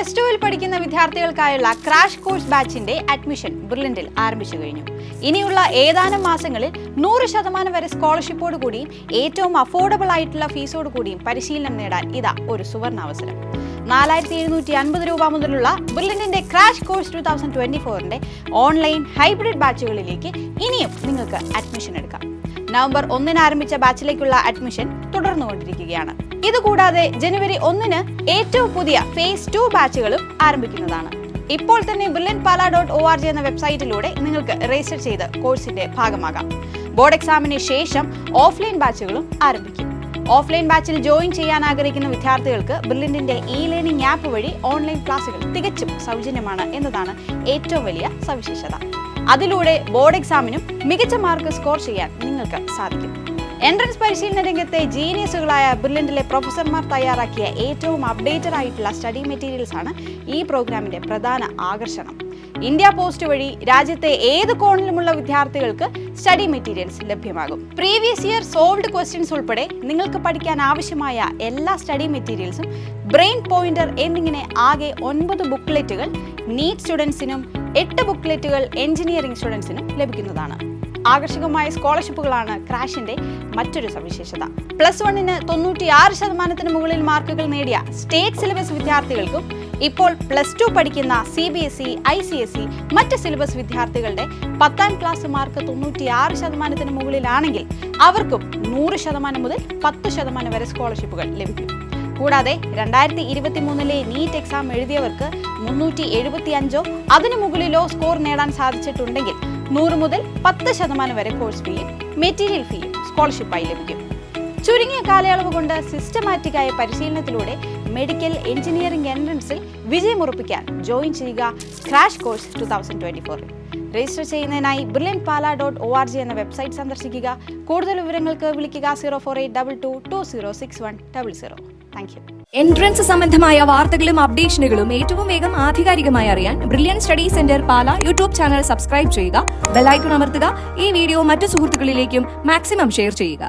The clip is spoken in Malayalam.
പ്ലസ് ടുവിൽ പഠിക്കുന്ന വിദ്യാർത്ഥികൾക്കായുള്ള ക്രാഷ് കോഴ്സ് ബാച്ചിന്റെ അഡ്മിഷൻ ബ്രില്യന്റിൽ ആരംഭിച്ചു കഴിഞ്ഞു. ഇനിയുള്ള ഏതാനും മാസങ്ങളിൽ 100% വരെ സ്കോളർഷിപ്പോട് കൂടിയും ഏറ്റവും അഫോർഡബിൾ ആയിട്ടുള്ള ഫീസോട് കൂടിയും പരിശീലനം നേടാൻ ഇതാ ഒരു സുവർണാവസരം. 4750 രൂപ മുതലുള്ള ബ്രില്യന്റിന്റെ ക്രാഷ് കോഴ്സ് 2024ന്റെ ഓൺലൈൻ ഹൈബ്രിഡ് ബാച്ചുകളിലേക്ക് ഇനിയും നിങ്ങൾക്ക് അഡ്മിഷൻ എടുക്കാം. നവംബർ 1-ന് ആരംഭിച്ച ബാച്ചിലേക്കുള്ള അഡ്മിഷൻ തുടർന്നുകൊണ്ടിരിക്കുകയാണ്. ഇതുകൂടാതെ ജനുവരി 1-ന് ഏറ്റവും പുതിയ ഫേസ് 2 ബാച്ചുകളും ആരംഭിക്കുന്നതാണ്. ഇപ്പോൾ തന്നെ brilliantpala.org എന്ന വെബ്സൈറ്റിലൂടെ നിങ്ങൾക്ക് രജിസ്റ്റർ ചെയ്ത് കോഴ്സിന്റെ ഭാഗമാകാം. ബോർഡ് എക്സാമിന് ശേഷം ഓഫ്ലൈൻ ബാച്ചുകളും ആരംഭിക്കും. ഓഫ്ലൈൻ ബാച്ചിൽ ജോയിൻ ചെയ്യാൻ ആഗ്രഹിക്കുന്ന വിദ്യാർത്ഥികൾക്ക് ബ്രില്യന്റിന്റെ ലേണിംഗ് ആപ്പ് വഴി ഓൺലൈൻ ക്ലാസുകൾ തികച്ചും സൗജന്യമാണ് എന്നതാണ് ഏറ്റവും വലിയ സവിശേഷത. അതിലൂടെ ബോർഡ് എക്സാമിനും മികച്ച മാർക്ക് സ്കോർ ചെയ്യാൻ നിങ്ങൾക്ക് സാധിക്കും. എൻട്രൻസ് പരിശീലന രംഗത്തെ ജീനിയസുകളായ ബ്രില്യന്റിലെ പ്രൊഫസർമാർ തയ്യാറാക്കിയ ഏറ്റവും അപ്ഡേറ്റഡ് ആയിട്ടുള്ള സ്റ്റഡി മെറ്റീരിയൽസ് ആണ് ഈ പ്രോഗ്രാമിന്റെ പ്രധാന ആകർഷണം. ഇന്ത്യ പോസ്റ്റ് വഴി രാജ്യത്തെ ഏത് കോണിലുമുള്ള വിദ്യാർത്ഥികൾക്ക് സ്റ്റഡി മെറ്റീരിയൽസ് ലഭ്യമാകും. പ്രീവിയസ് ഇയർ സോൾവ്ഡ് ക്വസ്റ്റ്യൻസ് ഉൾപ്പെടെ നിങ്ങൾക്ക് പഠിക്കാൻ ആവശ്യമായ എല്ലാ സ്റ്റഡി മെറ്റീരിയൽസും ബ്രെയിൻ പോയിന്റർ എന്നിങ്ങനെ ആകെ 9 ബുക്ക്ലെറ്റുകൾ നീറ്റ് സ്റ്റുഡൻസിനും 8 ബുക്ക്ലെറ്റുകൾ എഞ്ചിനീയറിംഗ് സ്റ്റുഡൻസിനും ലഭിക്കുന്നതാണ്. ആകർഷകമായ സ്കോളർഷിപ്പുകളാണ് ക്രാഷിന്റെ മറ്റൊരു സവിശേഷത. പ്ലസ് 1-ന് 96% മുകളിൽ മാർക്കുകൾ നേടിയ സ്റ്റേറ്റ് സിലബസ് വിദ്യാർത്ഥികൾക്കും ഇപ്പോൾ പ്ലസ് 2 പഠിക്കുന്ന CBSE, ICSE മറ്റ് സിലബസ് വിദ്യാർത്ഥികളുടെ 10ാം ക്ലാസ് മാർക്ക് 96% മുകളിലാണെങ്കിൽ അവർക്കും 100% മുതൽ 10% വരെ സ്കോളർഷിപ്പുകൾ ലഭിക്കും. കൂടാതെ 2023-ലെ നീറ്റ് എക്സാം എഴുതിയവർക്ക് 375 അതിനു മുകളിലോ സ്കോർ നേടാൻ സാധിച്ചിട്ടുണ്ടെങ്കിൽ 100 മുതൽ 10% വരെ കോഴ്സ് ഫീയും മെറ്റീരിയൽ ഫീയും സ്കോളർഷിപ്പായി ലഭിക്കും. ചുരുങ്ങിയ കാലയളവ് കൊണ്ട് സിസ്റ്റമാറ്റിക്കായ പരിശീലനത്തിലൂടെ മെഡിക്കൽ എഞ്ചിനീയറിംഗ് എൻട്രൻസിൽ വിജയമുറപ്പിക്കാൻ ജോയിൻ ചെയ്യുക ക്രാഷ് കോഴ്സ് 2024. രജിസ്റ്റർ ചെയ്യുന്നതിനായി brilliantpala.org എന്ന വെബ്സൈറ്റ് സന്ദർശിക്കുക. കൂടുതൽ വിവരങ്ങൾക്ക് വിളിക്കുക 04822206100. Thank you. എൻട്രൻസ് സംബന്ധമായ വാർത്തകളും അപ്ഡേഷനുകളും ഏറ്റവും വേഗം ആധികാരികമായി അറിയാൻ ബ്രില്യന്റ് സ്റ്റഡി സെന്റർ പാല യൂട്യൂബ് ചാനൽ സബ്സ്ക്രൈബ് ചെയ്യുക. ബെൽ ഐക്കൺ അമർത്തുക. ഈ വീഡിയോ മറ്റു സുഹൃത്തുക്കളിലേക്കും മാക്സിമം ഷെയർ ചെയ്യുക.